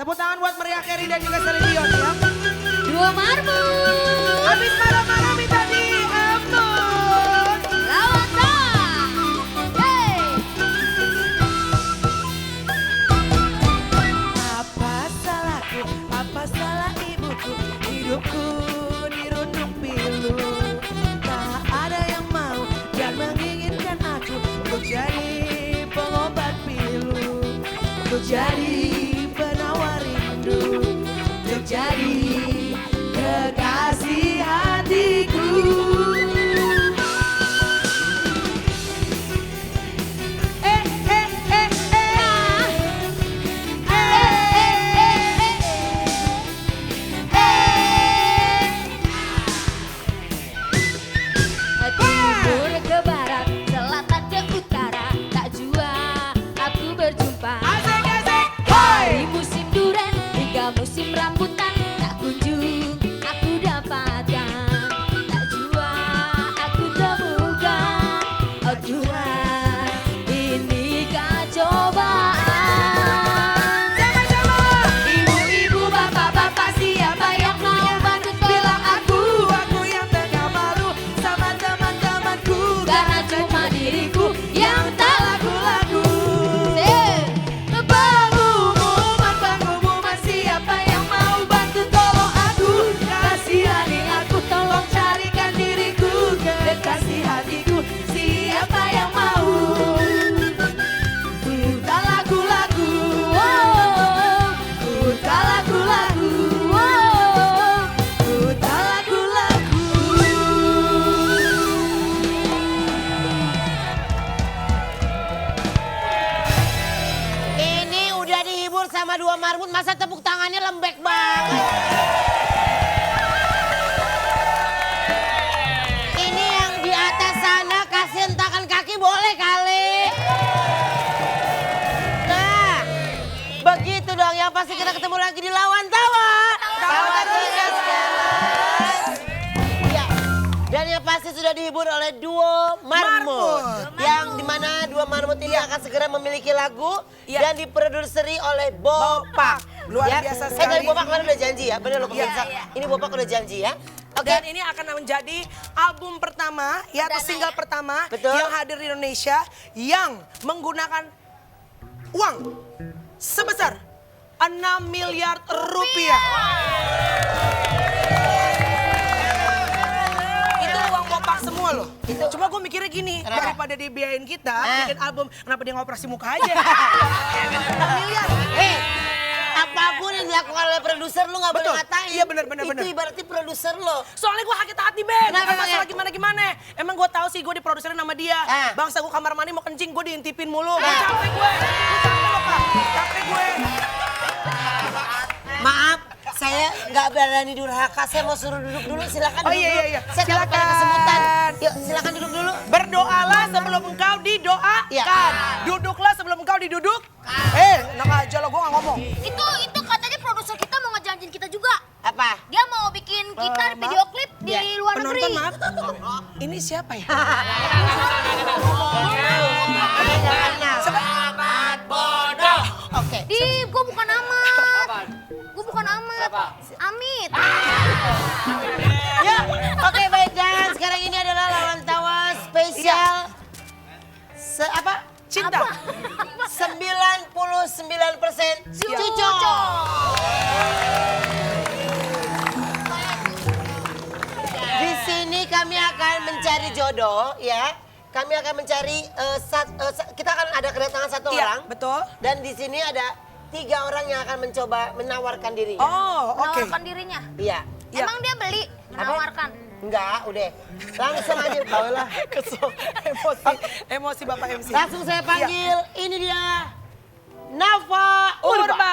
Tepuk tangan buat Maria Carey dan juga Celine Dion ya. Dua Marmut. Habis malam-malam minta diembus. Lawan tak. Hey. Apa salahku, apa salah ibuku, hidupku dirundung pilu. Tak ada yang mau dan menginginkan aku untuk jadi pengobat pilu, untuk jadi penawar rindu, untuk jadi kekasih hatiku. Timur ke barat, selatan ke utara, tak jua aku berjumpa. Asik asik, Dari musim duren hingga musim rambutan, tak kunjung aku dapatkan. Tak jua aku temukan, oh Tuhan, inikah cobaan. sama-sama. Ibu-ibu, bapak-bapak, siapa yang mau bantu tolong aku? Aku yang tengah malu sama teman-temanku, Karena cuma diriku yang tak laku-laku. Pengumuman, siapa yang mau bantu tolong aku? Kasihani aku, tolong carikan diriku, kekasih hatiku. Siapa yang mau? Putar lagu-lagu, putar lagu-lagu, putar lagu-lagu. Ini udah dihibur sama dua marmut, masa tepuk tangannya lembek banget. Ini yang di atas sana kasih hentakan kaki boleh kali. Nah, begitu dong yang pasti kita ketemu lagi di Lawan Tawa. Tawa Tigas, guys. Ya, dan yang pasti sudah dihibur oleh duo marmut. Yang dimana dua marmut ini akan segera memiliki lagu dan diproduseri oleh Bopak. Luar biasa sekali. Dari Bopak kemarin udah janji ya, bener loh pemirsa. Ini Bopak udah janji ya. Oke. Dan ini akan menjadi album pertama, ya atau single pertama Betul. yang hadir di Indonesia yang menggunakan uang sebesar 6 miliar rupiah. Itu uang Bopak semua loh. Cuma gue mikirnya gini, Kenapa? daripada dibiayain kita bikin album, kenapa dia ngoperasi muka aja? 6 miliar. Apapun yang dilakukan oleh produser lu gak boleh Betul. ngatain. Iya, bener. Itu ibaratnya produser lo. Soalnya gue sakit hati, Ben. Kenapa, Bukan masalah Bang? gimana-gimana. Emang gue tahu sih gue diproduserin sama dia. Ah. Bangsa gue kamar mandi mau kencing, gue diintipin mulu. Gue capek gue. Gue capek loh, Pak. Capek gue. Maaf, saya nggak berani durhaka. Saya mau suruh duduk dulu. Silakan Oh, duduk iya, dulu. iya. Saya takut Silakan. ada kesemutan. Yuk, silakan duduk dulu. Berdoalah sebelum engkau didoakan. Iya. Duduklah sebelum engkau diduduk. Enak aja lo, gue gak ngomong. Itu katanya produser kita mau ngejanjin kita juga. Apa? Dia mau bikin kita maaf. video klip di Ya, luar negeri. Penonton maaf. Ini siapa ya? Selamat bodoh. Oke. Gue bukan Amat. Gue bukan Amat. Amit. Ya, oke baik dan sekarang ini adalah Lawan Tawa spesial. Apa? Cinta. 99% Cuco. Di sini kami akan mencari jodoh ya. Kami akan mencari kita akan ada kedatangan satu Iya, orang. betul. Dan di sini ada 3 orang yang akan mencoba menawarkan dirinya. Oh, oke. Menawarkan dirinya. Iya. Iya. Emang dia beli menawarkan. Enggak, udah. Langsung aja, bawalah. Kesel. Emosi Bapak MC. Langsung saya panggil, ini dia. Nafa Urba.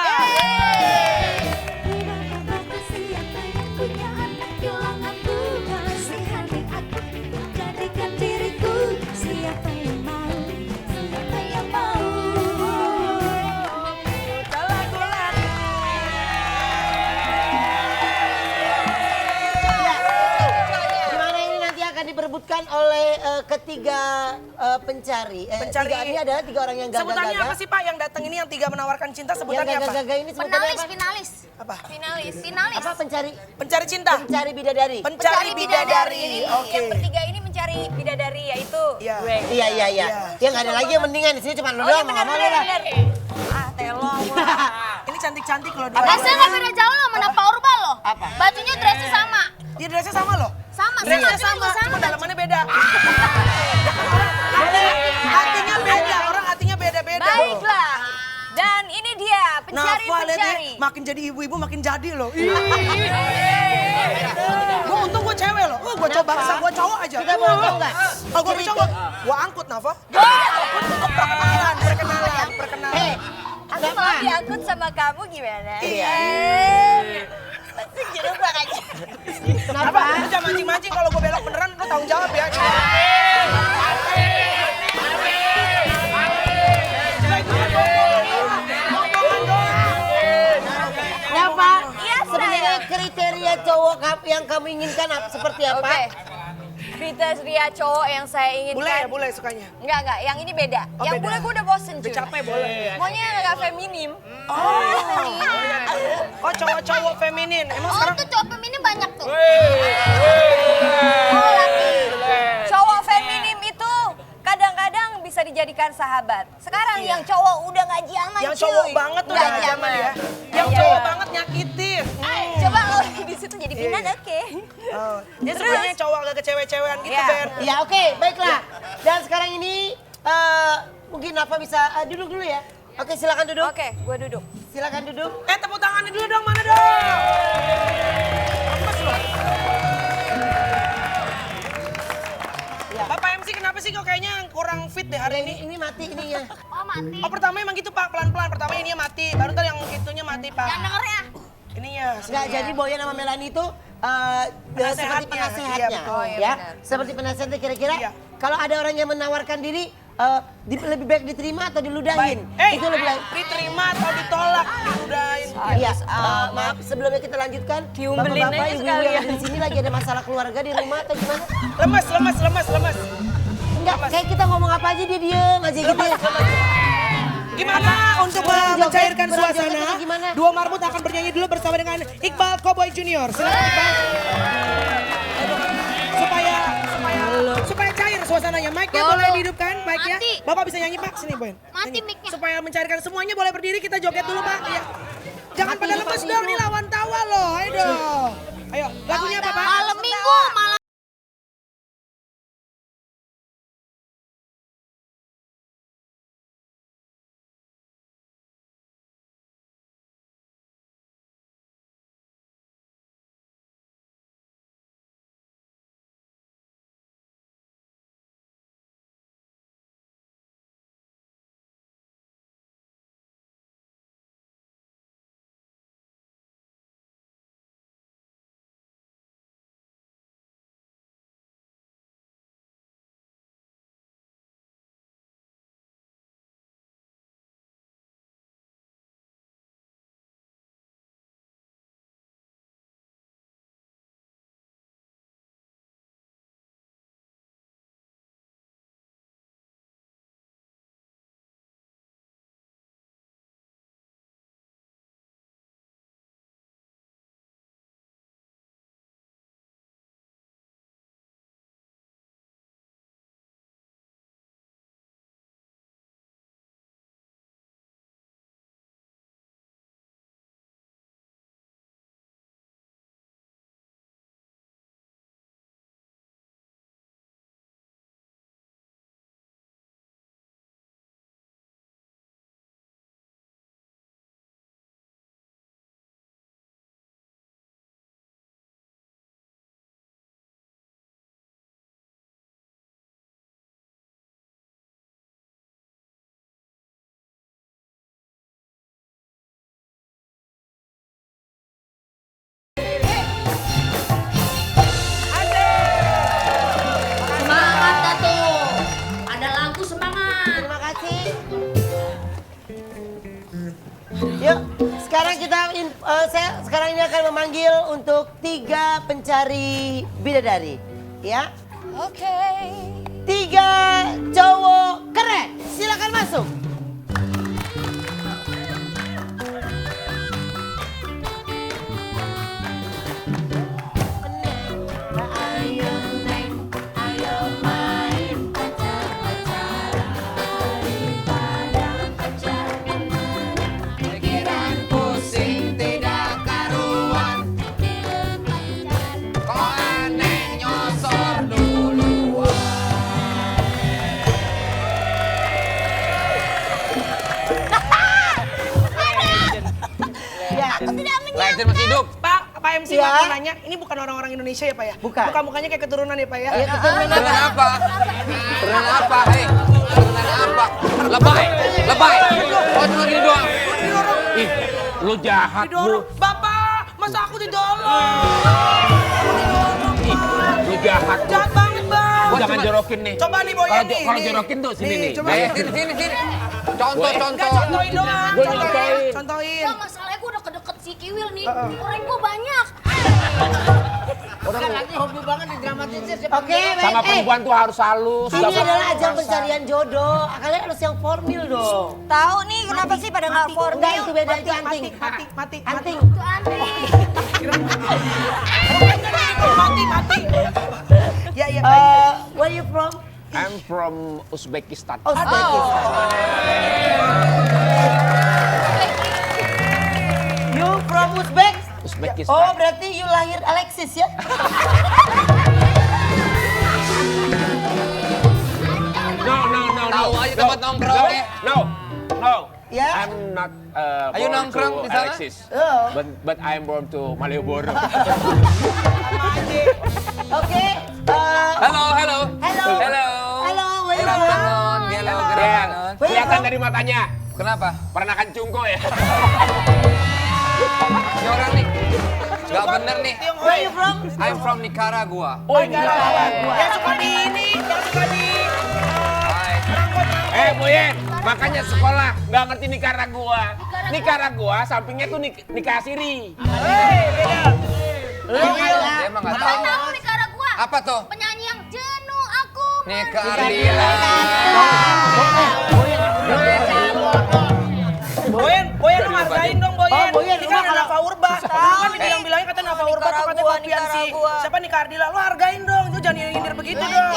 Gimana ini nanti akan diperebutkan oleh ketiga pencari. Ini adalah 3 orang yang gagal. Sebutannya apa sih Pak yang datang ini yang 3 menawarkan cinta Yang sebutannya apa? gagal ini sebutannya apa? Finalis. Apa? Finalis. Apa pencari? Pencari cinta. Pencari bidadari. Pencari bidadari. Oke. Yang bertiga ini mencari bidadari yaitu Iya. gue. Iya. Ya nggak ada lagi yang mendingan di sini cuma lu doang. Mau lah. Ah, telong lah. Ini cantik-cantik loh dua. Rasanya nggak beda jauh loh, mana Purba loh. Apa? Bajunya dressnya sama. Dia dressnya sama loh. Sama, Dressnya bajunya sama, juga cuma dalamannya beda. Hatinya beda, orang hatinya beda-beda. Baiklah. Dan ini dia pencari. Nafa lihat deh, makin jadi ibu-ibu makin jadi loh. Gue untung gue cewek loh. Gue coba bangsa gue cowok aja. Kita boleh tahu nggak? Kalau gue cowok, gue angkut Nafa. Perkenalan. Aku mau diangkut sama kamu gimana? Iya. Jerobak aja. Apa? Lu jangan mancing-mancing kalau gue belok beneran, lu tanggung jawab ya. Kenapa? Iya, Sebenarnya kriteria cowok yang kamu inginkan seperti apa? Oke. Kriteria cowok yang saya inginkan. Bule sukanya. Enggak. Yang ini beda. Oh, Yang beda. bule gue udah bosen cuy. Capek boleh. Maunya yang agak feminim. Oh cowok-cowok feminin. Emang Oh, sekarang tuh cowok feminim banyak tuh. Oh, laki. Cowok feminim itu kadang-kadang bisa dijadikan sahabat. Sekarang yang cowok udah ngaji aman yang cuy. cowok banget tuh Ngaji udah zaman ya. Yang Iya. cowok banget nyakitin. Coba lo di situ jadi binan oke. Oh, dia sebenarnya cowok agak kecewe-cewean gitu, Iya. Ben. Ya oke, baiklah. Dan sekarang ini mungkin apa bisa duduk dulu ya? Oke, silakan duduk. Oke, gue duduk. Silakan duduk. Tepuk tangannya dulu dong, mana dong? Lemes loh. Bapak MC kenapa sih kok kayaknya kurang fit deh hari ini? Ini mati ininya. Oh mati. Oh pertama emang gitu Pak, pelan-pelan. Pertama ininya mati, baru ntar yang itunya mati Pak. Yang denger ya. Ininya. Enggak, jadi Boyan sama Melanie itu seperti penasehatnya. Iya, betul. Oh, iya, Ya, benar. seperti penasehatnya kira-kira Iya. kalau ada orang yang menawarkan diri lebih baik diterima atau diludahin. Baik. Itu lebih baik. Diterima atau ditolak, diludahin. Iya, maaf sebelumnya kita lanjutkan. Diumbelin Bapak-bapak, aja ibu-ibu sekalian. yang ada di sini lagi ada masalah keluarga di rumah atau gimana? Lemes. Enggak, kayak kita ngomong apa aja dia diem aja gitu ya. Gimana untuk Berjoget, mencairkan berjoget suasana? atau gimana? Dua Marbot akan bernyanyi dulu bersama dengan Iqbal Cowboy Junior. Silakan Iqbal. Supaya cair suasananya. Mic-nya boleh dihidupkan, mic-nya. Mati. Bapak bisa nyanyi Pak, sini Boy. Mati Nyanyi. mic-nya. Supaya mencairkan semuanya boleh berdiri, kita joget dulu Pak. Iya. Jangan pada lemes dong, nih lawan tawa loh. Ayo dong. Ayo, lagunya apa Pak? Malam minggu, malam. Semangat Dato. Ada lagu semangat. Terima kasih. Yuk, sekarang saya sekarang ini akan memanggil untuk 3 pencari bidadari, ya. Oke. 3 cowok keren. Silakan masuk. Ayo neng, ayo main pacar-pacaran daripada pacar beneran. Pikiran pusing tidak karuan. Kok aneh nyosor duluan. Ya. Legend masih hidup. Pak MC Ya. mau nanya, ini bukan orang-orang Indonesia ya Pak ya? Bukan. Muka-mukanya kayak keturunan ya Pak ya? Ya keturunan Turunan apa? apa? Turunan apa? Hei, turunan apa? Lebay, lebay. Oh cuma gini doang. Ih, lu jahat lu. Didorong. Bapak, masa aku didorong? Ih, lu jahat lu. Jahat banget Bang. Gua jangan jorokin nih. Coba nih Boyan nih. Kalau nih. jorokin tuh sini nih. Coba. Sini. Contoh, Enggak, contoh. contohin doang. Gua nyontohin. Contohin. Ya masalahnya gue udah kedeket si Kiwil nih. Orang gue banyak. Hobi banget didramatisir. Oke, baik. Sama perempuan tuh harus halus. Ini adalah ajang pencarian jodoh. Kalian harus yang formil dong. Tahu nih kenapa sih pada nggak Enggak, formil? itu beda, itu anting. Mati. Anting. Itu aneh. Mati. Ya, baik. Where you from? I'm from Uzbekistan. Uzbekistan. You from Uzbek? Uzbekistan. Oh, berarti you lahir Alexis ya? No. Tahu aja tempat nongkrong ya. Ya. I'm not Ayo born nongkrong to di sana? Alexis. Oh. But I'm born to Malioboro. Oke. Halo. Hello. Hello, where you from? Hello. Kelihatan dari matanya. Kenapa? Peranakan cungko ya. Ini orang nih. Gak bener nih. Where you from? I'm from Nicaragua. Oh, ini Yang suka di ini, yang suka di... Hai. Boyen, makanya sekolah nggak ngerti Nicaragua sampingnya tuh nikah siri. Dia emang gak tahu. Tahu Nicaragua? Apa tuh? Penyanyi yang jenuh aku. Nika Ardila. Boyan lu hargain dong Boyan. Oh, Boyan, Ini lu kan kalau- Nafa Urba. Dulu kan dibilang-bilangnya kata Nafa Urba tuh katanya kopian si siapa nih Kardila. Lu hargain dong, lu jangan nyindir begitu dong.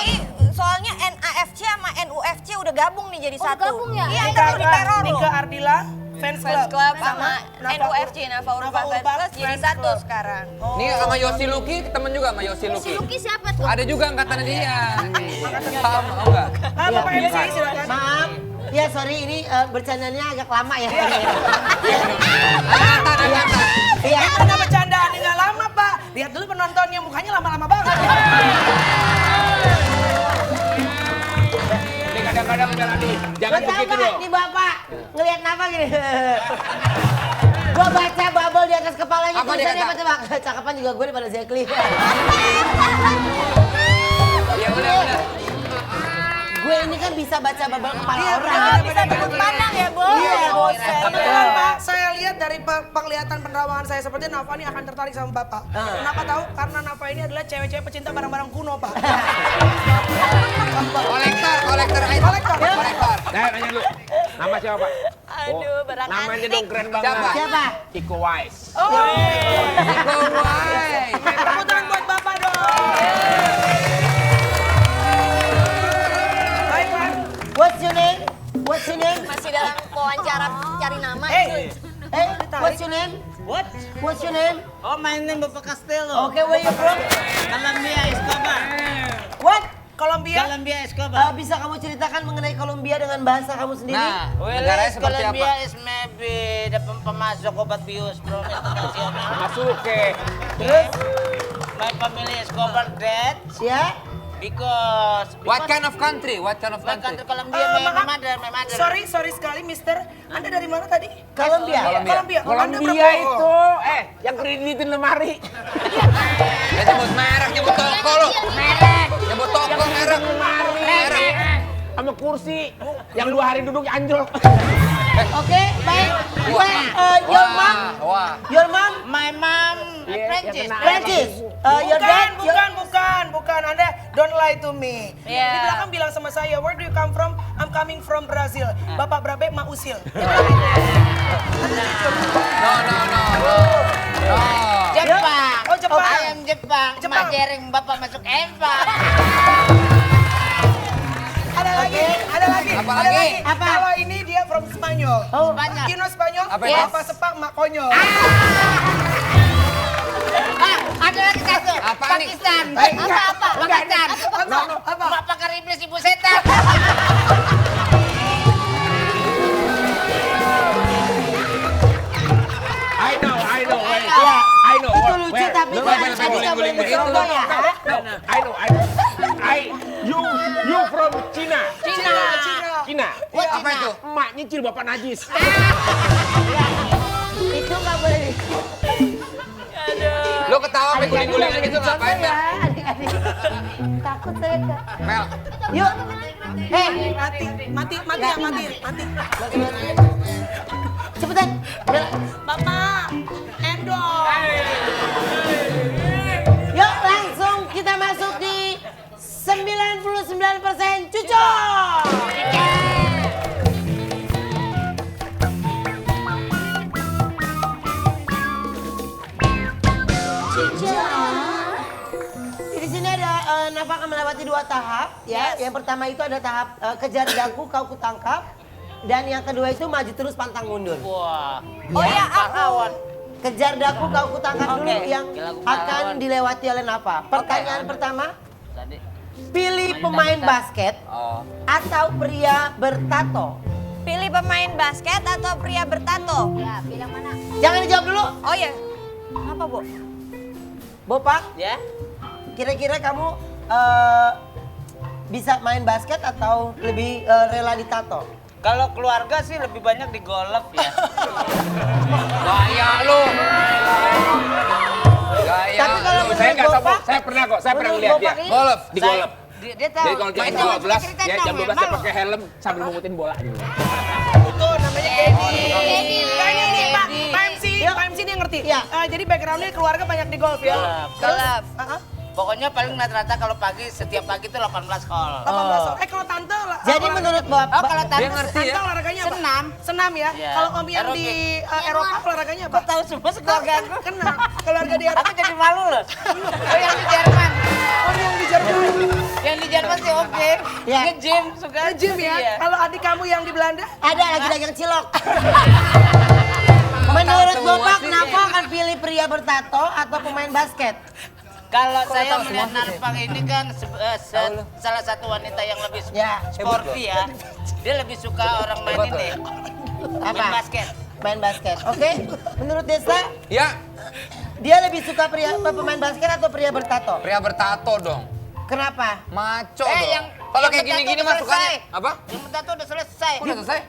Soalnya NAFC sama NUFC udah gabung nih jadi Oh, satu. gabung ya? Iya, kita udah diteror loh. Nika Ardila Fans Fans Club sama Nafa NUFC, Nafa Urba Fans Club jadi Fans satu Club. sekarang. Nih sama Yosi Luki, temen juga sama Yosi Si Luki. Luki siapa tuh? Ada juga angkatannya dia. Paham enggak? Ah, Bapak MC silakan. Maaf. Ya sorry ini bercandanya agak lama ya. Angkatan. Iya. Itu nggak bercandaan, nggak lama Pak. Lihat dulu penontonnya, mukanya lama-lama banget. Ini kadang-kadang jangan Lo tau begitu nggak dong. nih Bapak ngelihat apa gini? Gua baca bubble di atas kepalanya Apa dia tulisannya kata? apa coba? Cakapan juga gue daripada Zekli. Iya benar. Gue ini kan bisa baca bubble kepala Iya, orang. benar. Bisa tepuk tangan ya, Bo. Iya, Kebetulan Pak, saya lihat dari penglihatan penerawangan saya seperti Nafa ini akan tertarik sama Bapak. Kenapa tahu? Karena Nafa ini adalah cewek-cewek pecinta barang-barang kuno Pak. Kolektor item. Kolektor. Saya nanya dulu, nama siapa Pak? Aduh, barang Namanya antik. dong keren banget. Siapa? Siapa? Iko Wise. Iko Wai. Tepuk tangan buat Bapak dong. Baik Pak. What's your name? What's your name? Masih dalam wawancara cari nama. What's your name? What? What's your name? Oh, my name Bapak Castello. Okay, where you from? Colombia Escobar. What? Kolombia. Colombia Escobar. Bisa kamu ceritakan mengenai Kolombia dengan bahasa kamu sendiri? Nah, Negaranya seperti Colombia apa? is maybe the pemasok obat bius from international. Masuk ke. Terus? My family Escobar dead Ya? because What kind of country? What kind of my country? country Colombia, my mother. Sorry sekali Mister. Anda dari mana tadi? Kolombia? Kolombia. Kolombia itu, yang kreditin lemari. Ya nyebut merek, nyebut toko lu. Merek. Nyebut toko merek. Merek. Sama kursi, yang 2 hari duduk anjlok. Oke, baik. Your mom? Wah. Your mom? My mom Prancis. Prancis. Your dad? Bukan. Anda don't lie to me. Iya. Di belakang bilang sama saya, where do you come from? I'm coming from Brazil. Bapak Brabe mak usil. No. Jepang. Oh, Jepang. Ayam Jepang. Jepang. Mak jering bapak masuk empang. Ada lagi. Apa lagi? Apa? Kalau ini dia from Spanyol. Oh, Spanyol. You know Spanyol? Apa itu? Bapak sepak mak konyol. Ada lagi satu. Apa nih? Pakistan. Apa? Pakistan. Apa? Mak pakar iblis ibu setan. I know. Wait. Ya. I know. Itu lucu Where? tapi Lu kan nggak tadi boleh nggak boleh guling-guling dicontoh itu. ya. No, you from Cina. Cina. Apa itu? Emak nyicil bapak najis. Itu nggak boleh. Lo ketawa sampai guling-guling gitu ngapain, Mel? Adik-adik. Takut saya Kak. Mel. Yuk. Mati. Cepetan. Bapak, endorse. Yuk langsung kita masuk di 99% cucok. Di sini ada Nafa akan melewati 2 tahap ya. Yang pertama itu ada tahap kejar daku kau kutangkap. Dan yang kedua itu maju terus pantang mundur. Wah. Oh ya, Pahlawan. Kejar daku kau kutangkap dulu yang Lagu akan pahlawan. dilewati oleh Nafa. Pertanyaan pertama, Tadi. pilih pemain basket Oh. atau pria bertato. Pilih pemain basket atau pria bertato? Ya, pilih mana? Jangan dijawab dulu. Oh ya, apa Bu? Bopak, Ya. kira-kira kamu bisa main basket atau lebih rela ditato? Kalau keluarga sih lebih banyak di golf ya. Gaya lu. Gaya. Tapi kalau Saya nggak tahu, Bopak, saya pernah kok. Saya pernah menurut lihat dia. Bopak ini- Golf. Di golf. Dia tahu. Jadi kalau jam Itu 12, cerita dia dong, jam 12 ya, dia malu. pakai helm sambil mengutin bola gitu. Itu namanya Kenny. Ini Pak MC dia ngerti. Iya. Jadi backgroundnya keluarga banyak di golf ya. Golf. Pokoknya paling rata-rata kalau pagi, setiap pagi itu 18 hole. 18 kalau tante Jadi menurut Oh, Bapak, kalau tante Dia ngerti ya? Tante olahraganya apa? Senam. Senam ya. Iya. Kalau om yang di Eropa olahraganya apa? Tahu semua sekeluarga aku. Kenal. Keluarga di Eropa. Aku jadi malu loh. Oh yang di Jerman. Oh yang di Jerman. Yang di Jerman sih oke. Ya. Nge-gym suka. Gym ya. Iya. Kalau adik kamu yang di Belanda? ada lagi dagang cilok. Menurut semua Bapak, sih. kenapa akan pilih pria bertato atau pemain basket? Kalau saya melihat Narpang ini kan salah satu wanita yang lebih Ya. sporty ya. Dia lebih suka orang main ini. Main Apa? basket. Main basket. Oke. Menurut Desa, Ya, dia lebih suka pemain basket atau pria bertato? pria bertato dong. Kenapa? Maco Eh, dong. yang- Kalau yang kayak gini-gini bertato mah udah sukanya. selesai. Apa? Yang bertato udah selesai. Udah selesai?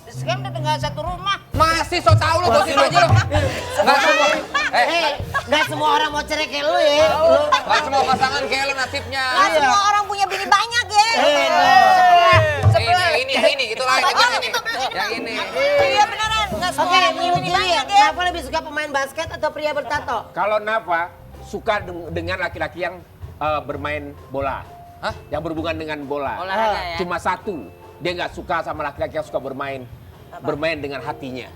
Sekarang udah tinggal satu rumah. Masih so tau lu gosip aja lu. Nggak semua. Nggak semua orang mau cerai kayak lu ya. Lu. Nggak semua pasangan kayak lu nasibnya. Nggak semua orang punya bini banyak ya. Ini, itu lain, yang ini. Iya beneran, nggak semua Oke, orang punya menurut bini dia, banyak ya. kenapa lebih suka pemain basket atau pria bertato? Kalau Nafa suka dengan laki-laki yang bermain bola. Hah? Yang berhubungan dengan bola. Olahraga ya. Cuma satu, dia nggak suka sama laki-laki yang suka bermain dengan hatinya.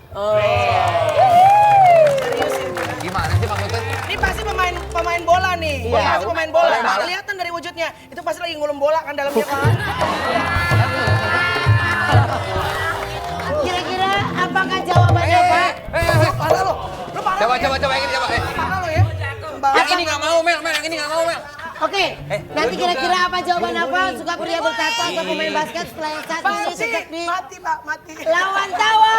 Gimana sih maksudnya? Ini pasti pemain bola nih. Iya. Pasti pemain bola. Pemain bola. Kelihatan dari wujudnya. Itu pasti lagi ngulum bola kan dalamnya kan. Kira-kira apakah jawabannya Pak? Parah lo. Lo parah. Coba, lo ya. coba ini coba. Parah lo ya. Yang ini nggak mau Mel, yang ini nggak mau Mel. Oke, nanti kira-kira apa jawaban apa? Suka pria bertato atau pemain basket setelah yang satu ini tetap di Mati Pak, mati. Lawan Tawa.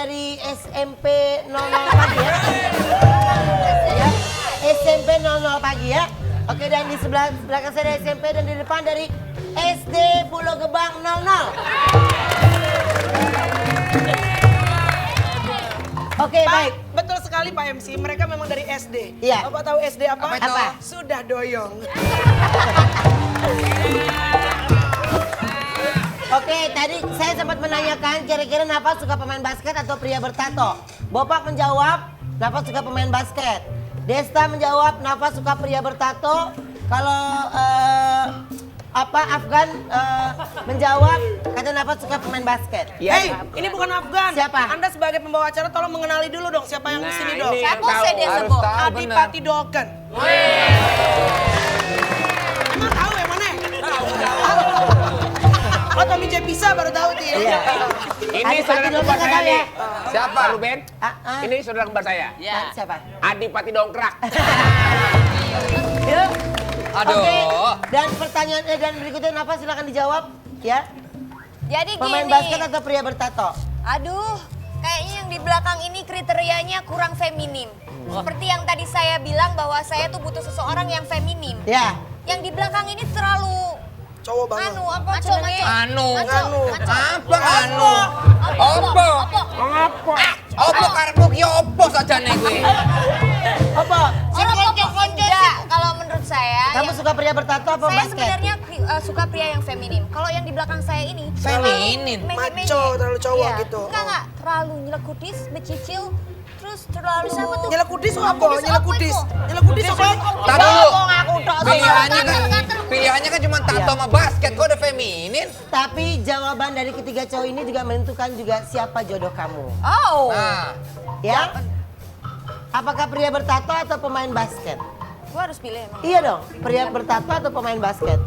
dari SMP 00 pagi ya. Ya, SMP 00 pagi ya. Oke, dan di sebelah belakang saya dari SMP dan di depan dari SD Pulau Gebang 00. Oke, Pak, baik. betul sekali Pak MC, mereka memang dari SD. Iya. Bapak tahu SD apa? Apa itu? Apa? Sudah doyong. Oke, tadi saya sempat menanyakan kira-kira Nafa suka pemain basket atau pria bertato. Bopak menjawab Nafa suka pemain basket. Desta menjawab Nafa suka pria bertato. Kalau Afgan menjawab kata Nafa suka pemain basket. Hei, ini bukan Afgan. Siapa? Anda sebagai pembawa acara tolong mengenali dulu dong siapa yang di sini dong. ini Siapa tahu, saya dia harus sebut? tahu, bener. Adipati Dolken. Emang tahu yang mana? Oh, Tommy J. Pisa baru tahu tuh ya. Iya. Ini Adipati saudara Dolken kembar nggak saya tahu ya? nih. Siapa? Ruben? Ah. Ini saudara kembar saya. Ya. Siapa? Adipati Dongkrak. Yuk. Aduh. Oke, dan pertanyaan dan berikutnya Nafa silakan dijawab ya. Jadi Pemain gini. basket atau pria bertato? Aduh, kayaknya yang di belakang ini kriterianya kurang feminim. Seperti yang tadi saya bilang bahwa saya tuh butuh seseorang yang feminim. Ya. Yang di belakang ini terlalu Cowok banget. apa Maco, jenenge? Anu. Anu. Apa anu? Opo. Ngapa? Opo karepmu ki opo sajane kuwi? Apa? Enggak, kalau menurut saya Kamu yang- suka pria bertato apa saya basket? sebenarnya suka pria yang feminim. Kalau yang di belakang saya ini Feminim? Maco, terlalu cowok gitu. Enggak, terlalu nyelekudis, becicil, terus terlalu siapa tuh? Nyelekudis apa? Nyelekudis. Nyelekudis apa? Tar dulu. Pilihannya kan cuma tato sama basket, kok ada feminin? Tapi jawaban dari ketiga cowok ini juga menentukan juga siapa jodoh kamu. Oh, Nah, Ya? Apakah pria bertato atau pemain basket? gua harus pilih emang. Iya dong, pria bertato atau pemain basket?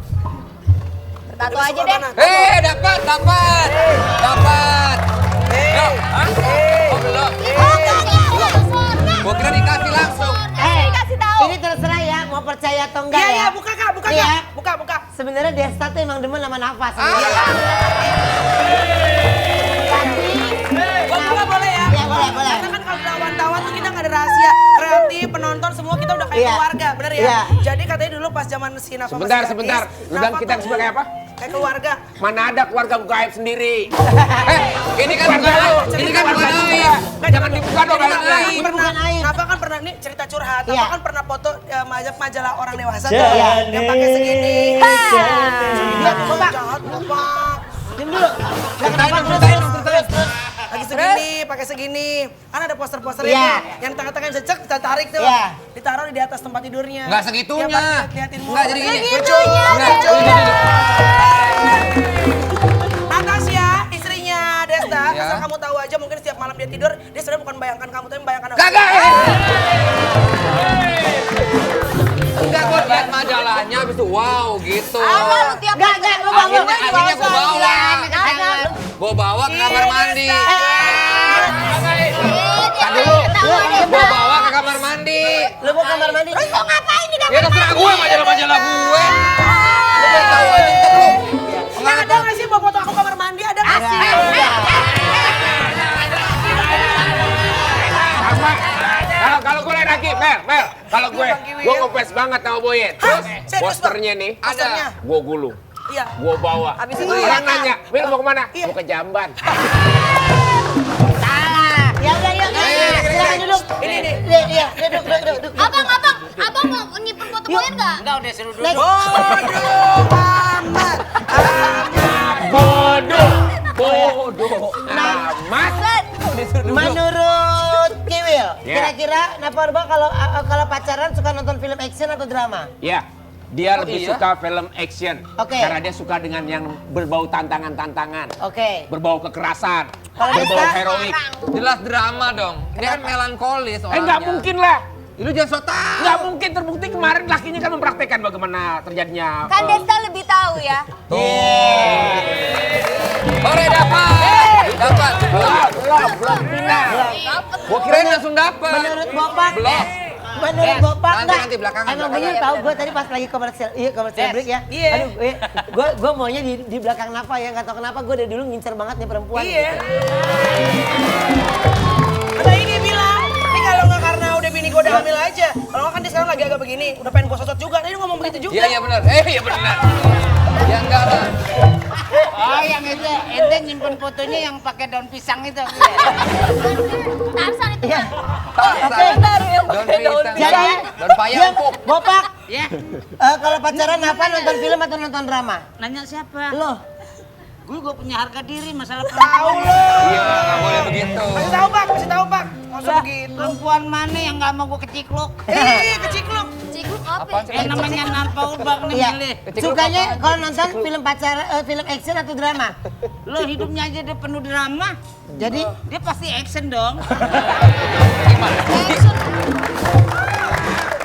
Bertato aja deh. dapat. Yo, hah? Oh, belum. Gua kira dikasih langsung. Kasih tahu. Ini terserah ya, mau percaya atau enggak Iya, ya. iya, buka Kak, buka Iya. Kak. Buka. Sebenarnya Desta tuh emang demen sama Nafa Ah. sebenarnya. Tapi, Buka boleh ya? ya boleh. Karena kan kalau lawan-lawan tuh kita nggak ada rahasia. Kreatif, penonton, semua kita udah kayak Iya. keluarga, bener ya? Iya. Jadi katanya dulu pas zaman si Nafa Sebentar. masih gadis, Lu bilang Nafa kita tuh sebagai apa? Kayak keluarga. Mana ada keluarga buka aib sendiri. Ini kan bukan aib. Ini kan bukan aib. Jangan dibuka dong Nafa dalam kan aib. pernah, bukan aib. Nafa kan pernah, nih cerita curhat. Iya. Nafa kan pernah foto majalah orang dewasa tuh. Iya. Yang pakai segini. Dia Bapak, Jahat, Bapak. diam dulu. Terus. Lagi segini, pakai segini. Kan ada poster-posternya Iya. tuh. Yang tengah-tengah cecek, kita tarik tuh. Iya. Ditaruh di atas tempat tidurnya. Enggak segitunya. Tiap hari liatin mulu. Enggak jadi gini. Lucu. Natasha, istrinya Desta, Ya. asal kamu tahu aja mungkin setiap malam dia tidur, dia sebenarnya bukan membayangkan kamu, tapi membayangkan aku. Kagak. Enggak, gua lihat majalahnya habis itu wow gitu. Apa lu tiap Enggak, lu bangun. Akhirnya gua bawa. Gua bawa ke kamar mandi. Tadi dulu. Gua bawa ke kamar mandi. Lu mau kamar mandi? Lu mau ngapain di Ya terserah gue majalah-majalah gue. Lu pengen tahu aja ntar lu. Nggak ada nggak sih bawa foto aku kamar mandi, ada nggak sih? Kalau gue lagi, Mel. Kalau gue ngefans banget sama Boyen. Terus Serius, posternya nih, Posternya. gue gulung. Iya. Gue bawa. Abis itu Orang nanya, Mel mau kemana? Iya. Mau ke Jamban. Salah. Ya udah yuk. Silakan duduk. Ini. Iya, duduk. Abang mau nyimpen foto Boyan nggak? Enggak, udah seru dulu. Next. Bodoh amat. Bodoh. Amat. Menurut Kiwil, Ya. kira-kira Naparba kalau pacaran suka nonton film action atau drama? Ya, dia lebih iya? suka film action. Oke. Karena dia suka dengan yang berbau tantangan-tantangan. Oke. Berbau kekerasan. Kalau Berbau Desta? heroik. Jelas drama dong. Dia kan melankolis orangnya. Nggak mungkin lah. Lu jangan so tau. Nggak mungkin, terbukti kemarin lakinya kan mempraktekkan bagaimana terjadinya. Kan Desta lebih tahu ya. Ore dapat. Dapat. Belum final. Gua kirain langsung dapat. Menurut Bopak, Belum. menurut Bopak Nanti, enggak? nanti, belakangan, Emang belakangan. bener tahu gue tadi pas lagi komersial break ya. Iya. Aduh, gue maunya di belakang Nafa ya, nggak tahu kenapa gue dari dulu ngincer banget nih perempuan. Iya. gitu. juga begini, udah pengen gua sosot juga. Tadi ngomong begitu juga. Iya benar. Iya benar. Ya enggak lah. Oh, yang itu ente nyimpen fotonya yang pakai daun pisang itu. Tarsan itu. Iya. Daun pisang. Jadi, Daun payah empuk. Bopak, Ya, kalau pacaran apa nonton film atau nonton drama? nanya siapa? Lo. Gue punya harga diri masalah Tahu perempuan. lo. Iya, enggak boleh begitu. Kasih tahu Pak, kasih tahu Pak. Masa Lah, begitu? perempuan mana yang nggak mau gue kecikluk? Kecikluk. Cikluk apa? Apaan sih? Namanya narkoba nih Iya. milih. Sukanya kalau nonton film pacaran, film action atau drama? Lo hidupnya aja udah penuh drama. Jadi, Dia pasti action dong.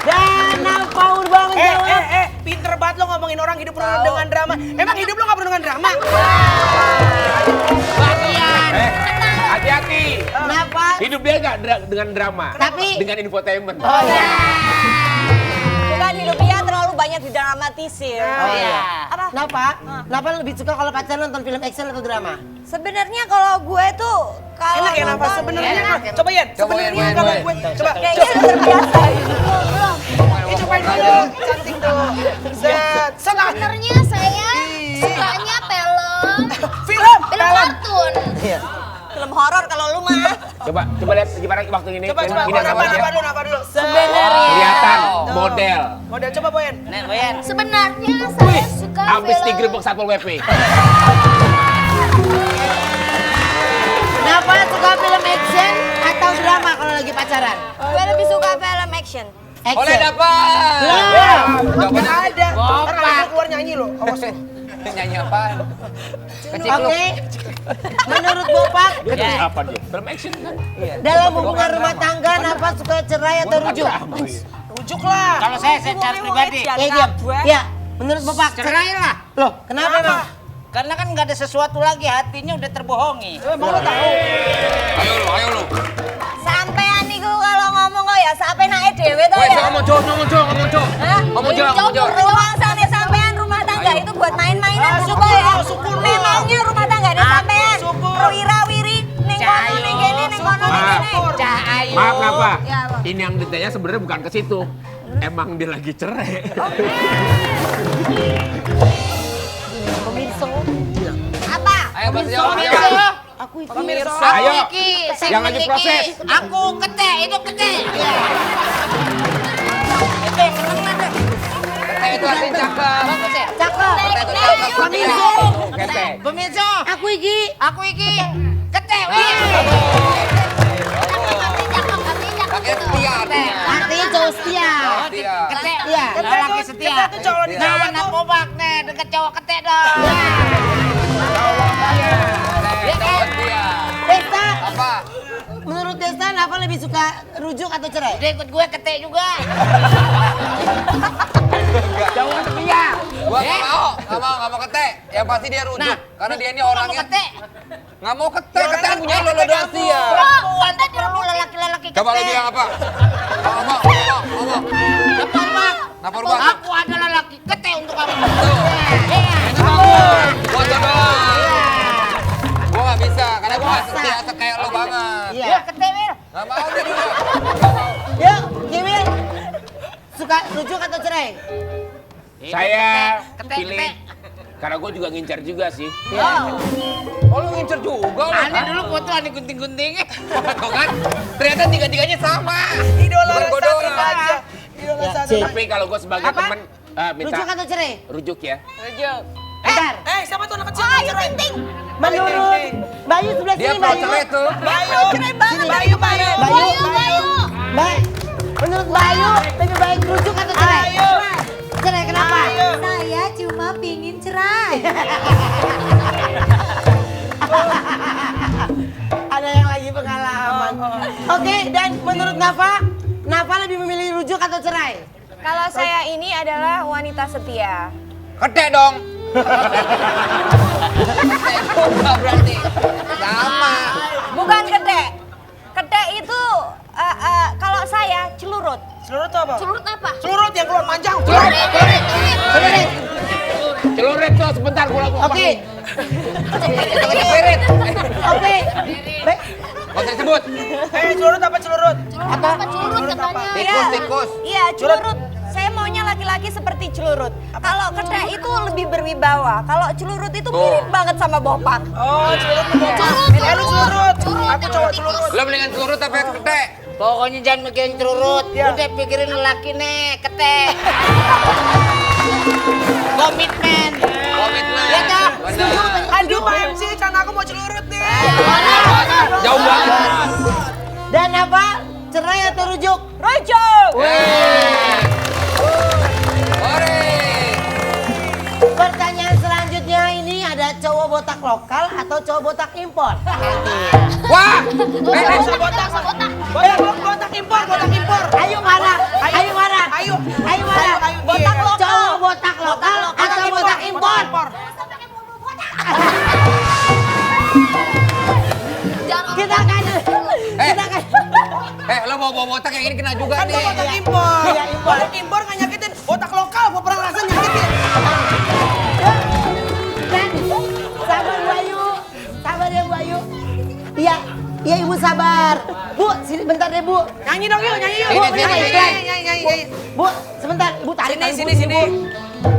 Danau Paul banget jawab. Pinter banget lo ngomongin orang hidup penuh dengan drama. Emang hidup lo gak penuh dengan drama? Bagian. Hati-hati. Kenapa? Hidup dia nggak dengan drama. Tapi- dengan infotainment. Oh ya. Bukan hidup dia terlalu banyak didramatisir. Oh iya. Apa? Kenapa? Kenapa lebih suka kalau pacaran nonton film action atau drama? Sebenarnya kalau gue tuh kalau Enak ya nafas nonton- sebenarnya. Enak. Coba Yan, Coba, sebenarnya Yan, kalau Yan. gue coba. Kayaknya udah terbiasa. Belum. Cobain dulu, cantik tuh. Set, salah. Sebenarnya saya sukanya film Film. kartun. Iya. Film horor kalau lu mah. Coba lihat gimana waktu ini. Coba, Ini napa namanya dulu. kelihatan model. Model coba Boyan. Nih, Boyan. Sebenarnya saya suka Habis film digerebek Satpol PP. Kenapa suka film action atau drama kalau lagi pacaran? Gue lebih suka film action. Oleh dapat. Gak ada. Bopak. Ntar kalau keluar nyanyi lo. Awas lo. Nyanyi apaan? Kecikluk. Oke. Menurut Bopak, Apa dia? Film action kan? dalam hubungan rumah tangga, Nafa suka cerai atau rujuk? Rujuk lah. Kalau saya secara pribadi, Diam. Ya, menurut Bopak. cerai lah. Loh, kenapa emang? Karena kan nggak ada sesuatu lagi, hatinya udah terbohongi. Emang lo tahu? Ayo lu. Sampean niku kalau ngomong kok ya sampai naik dhewe to Wes ya. ngomong cok. Hah? Ngomong jauh. Ruang sana sampean rumah tangga itu buat main-mainan dulu ya. Memangnya rumah tangga ada sampean. Wira-wiri ning kono ning kene ning kono ning kene. Cahayu. Maaf kenapa? Ya, apa? Ini yang ditanya sebenarnya bukan ke situ. Emang dia lagi cerai. Apa? Ayo bahasa Jawa. Ayo. Saya Yang lanjut memiliki. proses. Aku kete, itu kete. Itu yang menang ada. Kete itu artinya cakep. Cakep. Kete itu cakep. Pemirsa. Kete. Pemirsa, Aku iki. kete. Kakek setia artinya. Artinya cowok setia. Setia. Kete, Iya. lelaki setia. Kete tuh cowok di Nah, Jawa anak tuh. bobak nih, deket cowok kete dong. Kete setia. Desta, Apa? menurut Desta, Nafa lebih suka rujuk atau cerai? Dia ikut gue kete juga. Cowok setia. Gua nggak mau kete. Yang pasti dia rujuk. Karena dia ini Lu nggak mau orangnya kete. nggak mau kete. Kete kan punya lo doang setia. Perempuan tuh perlu lelaki-lelaki kete. Coba lu bilang apa? Ngomong. Apa, Bang? Kenapa rubah? Aku adalah lelaki kete untuk kamu. Itu bagus. Gua coba. Gua nggak bisa karena gua nggak setia kayak lo banget. Iya. Ya, kete, Wil. Nggak mau dia juga. Yuk, Kiwil. Suka rujuk atau cerai? Saya Kete, pilih. kete. Karena gue juga ngincar juga sih. Oh lu ngincer juga lu. Aneh dulu foto aneh gunting-gunting. Tuh kan? Ternyata tiga-tiganya sama. Idola Bukan gua satu doang. aja. Idola Ya, satu. Cik. Tapi kalau gue sebagai Apa? teman minta Rujuk atau cerai? rujuk ya. Bentar. Siapa tuh anak kecil? Ayo penting. Menurut Bayu sebelah Dia sini, pro Bayu. cerai tuh. Bayu. Cerai banget. Bayu. Bayu. Menurut Bayu, lebih baik rujuk atau cerai? Bayu. Cerai kenapa? Saya cuma pingin cerai. Ada yang lagi pengalaman. Oke, dan menurut Nafa, Nafa lebih memilih rujuk atau cerai? Kalau saya ini adalah wanita setia. Kete dong. Kete juga berarti. Sama. Bukan kete. Kete itu kalau saya celurut. Celurut tuh apa? Celut apa? Celurut yang keluar panjang. Celurit. Celurit tuh sebentar gue lakukan. Oke. Spirit. Oke. Baik. Gak usah disebut. Celurut apa celurut? Celut apa? Celut katanya. Tikus. Iya, celurut. maunya laki-laki seperti Celurut. Kalau Kete itu lebih berwibawa. Kalau Celurut itu mirip banget sama Bopak. Oh, Celurut Bopak. Lu Celurut. Aku cowok Celurut. Lo mendingan Celurut apa Kete? Pokoknya jangan mikirin Celurut. Udah pikirin laki nih, Kete. Komitmen. Komitmen. Ya dah. Aduh, Pak MC, kan aku mau Celurut nih. Jauh banget. Dan apa? Cerai atau rujuk? Rujuk. Ore. Pertanyaan selanjutnya ini ada cowok botak lokal atau cowok botak impor? Wah. Botak impor. Ayo mana? Ayo mana? Ayo. Botak lokal. Cowok botak lokal atau botak impor? Kita kan. Lo bawa botak yang ini kena juga Kan nih. gua botak impor. Iya, impor. Botak impor nggak nyakitin. Botak lokal gua pernah ngerasain nyakitin. Dan sabar Bu Ayu. Sabar ya Bu Ayu. Iya, iya Ibu sabar. Bu, sini bentar deh Bu. Nyanyi dong yuk, nyanyi yuk. Bu, Sini, ini mau sini, iklan. Nyanyi. Bu, sebentar. Ibu tarik Sini, tarik sini, Bu, sini.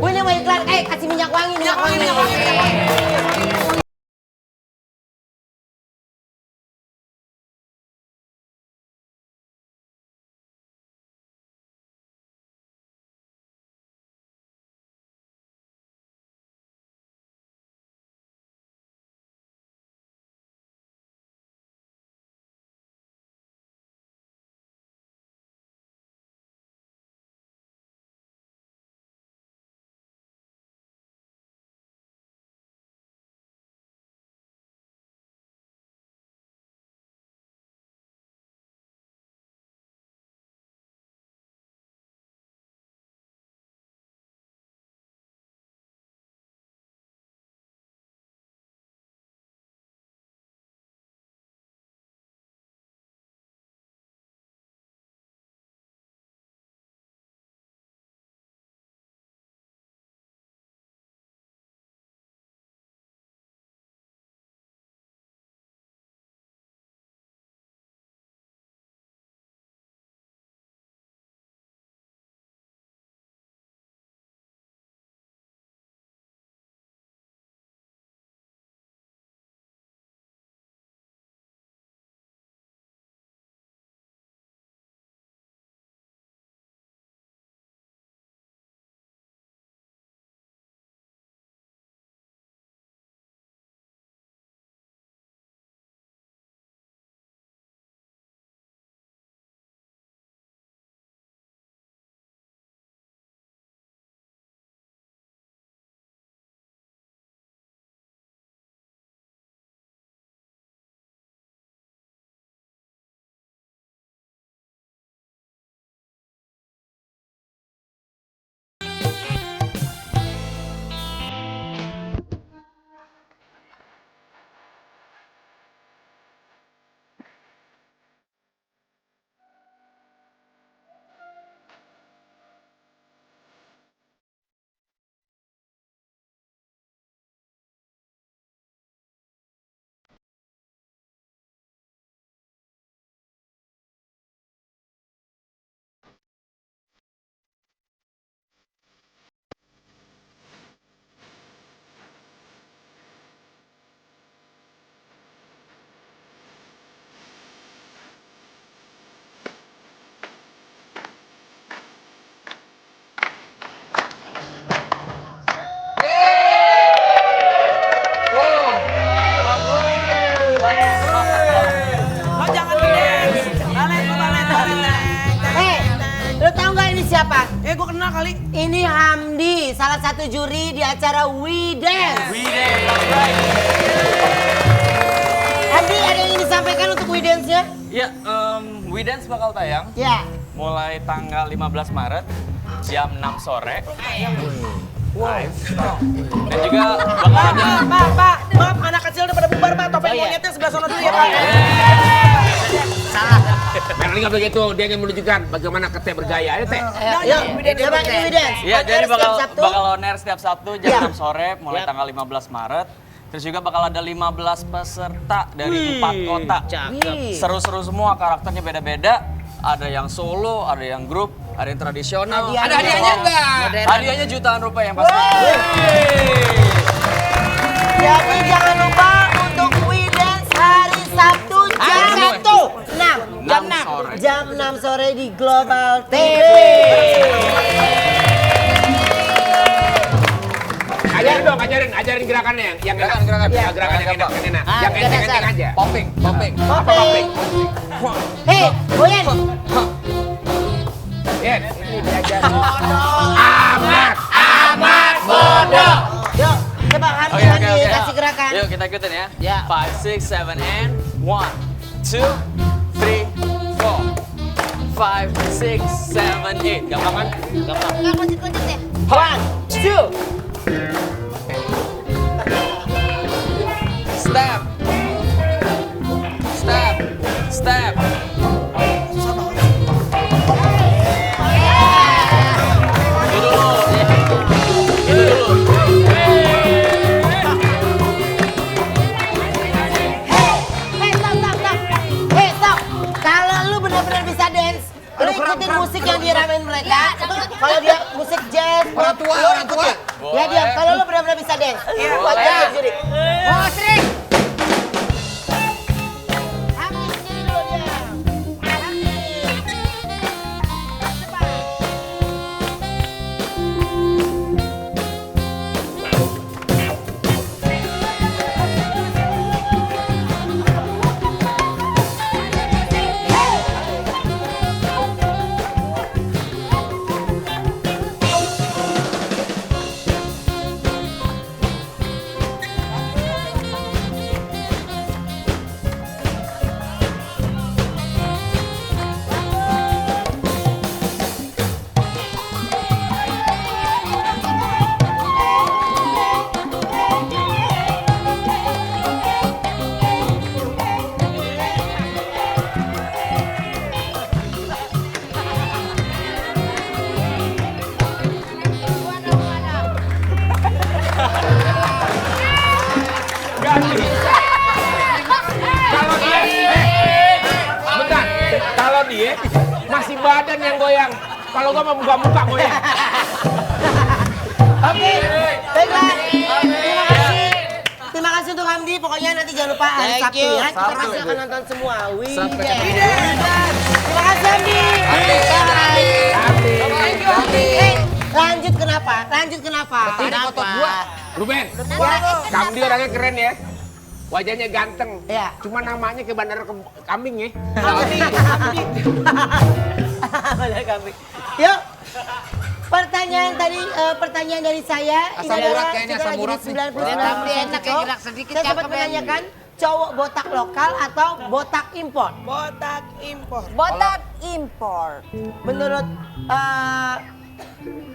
Bu, ini mau iklan. Kasih minyak wangi. Minyak wangi. Gue kenal kali. Ini Hamdi, salah satu juri di acara We Dance. We Dance, that's right. Hamdi, ada yang ingin disampaikan untuk We Dance-nya? Ya, We Dance bakal tayang Ya. mulai tanggal 15 Maret jam 6 sore. Live. Dan juga bakal ada... Pak, maaf anak kecil udah pada bubar, Pak. Topeng monyetnya sebelah sana dulu ya, Pak. Salah. Memang nggak begitu, dia ingin menunjukkan bagaimana Kete bergaya. Ayo, Teh. Yuk, coba ini We Dance. Iya, jadi Setiap Sabtu. bakal on air setiap Sabtu jam 6 sore mulai tanggal 15 Maret. Terus juga bakal ada 15 peserta dari 4 kota. Wih. Seru-seru semua, karakternya beda-beda. Ada yang solo, ada yang grup, ada yang tradisional. Ada hadiahnya enggak? Hadiahnya jutaan rupiah yang pasti. Jadi jangan lupa untuk We Dance hari Sabtu jam 6. Jam 6 sore di Global TV. Ajarin gerakannya yang Gerakan. Ya, gerakan yang enak. Yang enteng aja. Popping. Apa popping? Hei, Boyan. Yen. Amat bodoh. Yuk, coba Hamdi kasih gerakan. Yuk kita ikutin ya. Ya. 5, 6, 7, and 1, 2, 3, 4. 5, 6, 7, 8. Gampang kan? Gampang. Nggak lanjut ya. 1, 2. Step. Stop. Kalau lu benar-benar bisa dance, lu ikutin musik yang diramein mereka. Kalau dia musik jazz, Orang tua. ya diam. Kalau lu benar-benar bisa dance, wajar di sini. Oh, Sri. Hamdi sendiri dulu dia. Hamdi. Kalau dia masih badan yang goyang. Kalau gua mau muka goyang. Oke, baiklah. Terima kasih untuk Hamdi. Pokoknya nanti jangan lupa hari Thank Sabtu you. ya. Kita Sabtu, pasti Ibu. akan nonton semua. Sampai Terima kasih Hamdi. Lanjut kenapa? Ini foto gua. Ruben, kamu dia orangnya keren ya. Wajahnya ganteng. Iya. Cuma namanya kayak bandara kambing ya. Bandara kambing. Yuk. Pertanyaan dari saya. Asam urat kayaknya, asam urat nih. 99% Enak ya, gerak sedikit, Saya sempat cakep ya. menanyakan cowok botak lokal atau botak impor. Botak impor. Botak impor. Menurut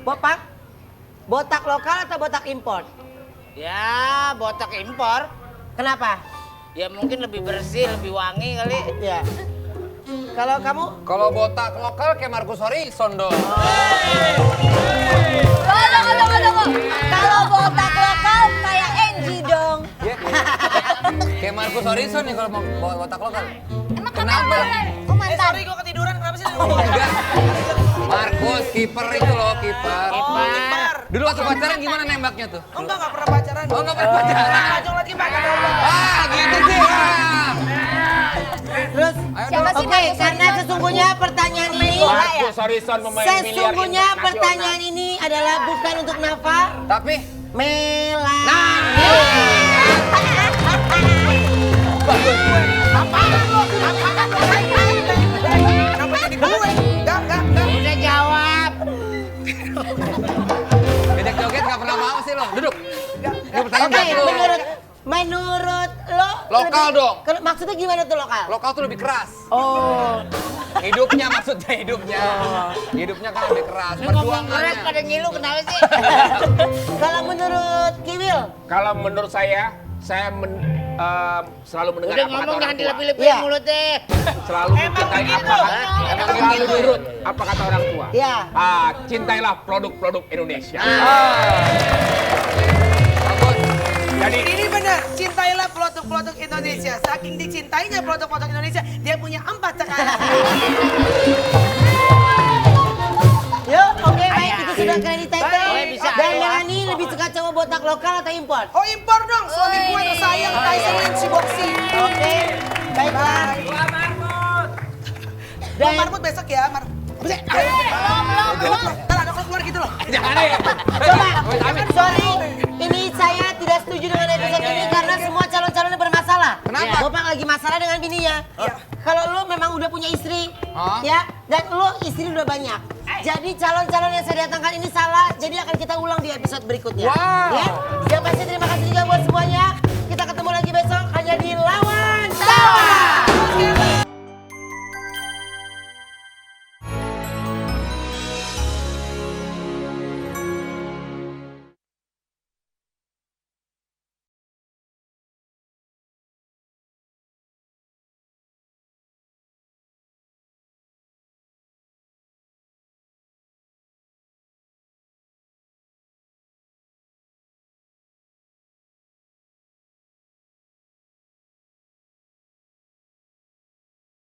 Bapak, botak lokal atau botak impor? Ya, botak impor. Kenapa? Ya mungkin lebih bersih, lebih wangi kali. Ya. Kalau kamu? Kalau botak lokal kayak Markus Horizon dong. Tunggu. Kalau botak lokal kayak Angie dong. Kayak Markus Horizon nih kalau mau botak lokal. Emang Kenapa? Oh, mantan. Sorry gue ketiduran, kenapa sih? Enggak. Markus kiper itu loh, kiper. Kiper. Dulu waktu pacaran gimana nembaknya tuh? Oh enggak pernah pacaran. Oh, nggak pernah pacaran. Ajong lagi pakai. Ah, gitu sih. Ah. Terus? Siapa sih Oke, karena sesungguhnya pertanyaan ini Markus Horizon pemain miliar sesungguhnya internasional. pertanyaan ini adalah bukan untuk Nafa, Tapi Melani. Kenapa jadi gue? Enggak. Udah jawab. diajak joget nggak pernah mau sih lo. Duduk. Ini pertanyaan Oke, buat lo. menurut lo Lokal dong. Maksudnya gimana tuh lokal? Lokal tuh lebih keras. Oh, Hidupnya maksudnya hidupnya. Hidupnya kan lebih keras. Lu ngomong keras Perjuangannya. pada ngilu kenapa sih? kalau menurut Kiwil, Kalau menurut saya selalu mendengar Udah apa kata ngomong orang jangan tua. dilepih-lepih Iya. mulutnya. Selalu mencintai selalu nurut apa kata orang tua. Iya. Cintailah produk-produk Indonesia. Bagus. Jadi Ini benar, cintailah produk-produk Indonesia. Saking dicintainya produk-produk Indonesia, dia punya 4 sekarang. accredited. bisa. Dan yang ini lebih suka cowok botak lokal atau impor? Oh impor dong, suami gue tersayang Tyson Nancy Boxing. Oke, baiklah. Dan Marmut besok ya, belum. Ntar ada keluar gitu loh. Jangan deh. Coba, sorry, ini saya tidak setuju dengan episode ini karena semua calon-calonnya bermasalah. Kenapa? Bapak lagi masalah dengan bininya. Kalau lu memang udah punya istri, ya, dan lu istri udah banyak. Jadi calon-calon yang saya datangkan ini salah, jadi akan kita ulang di episode berikutnya. Wow. Ya, yang pasti terima kasih juga buat semuanya.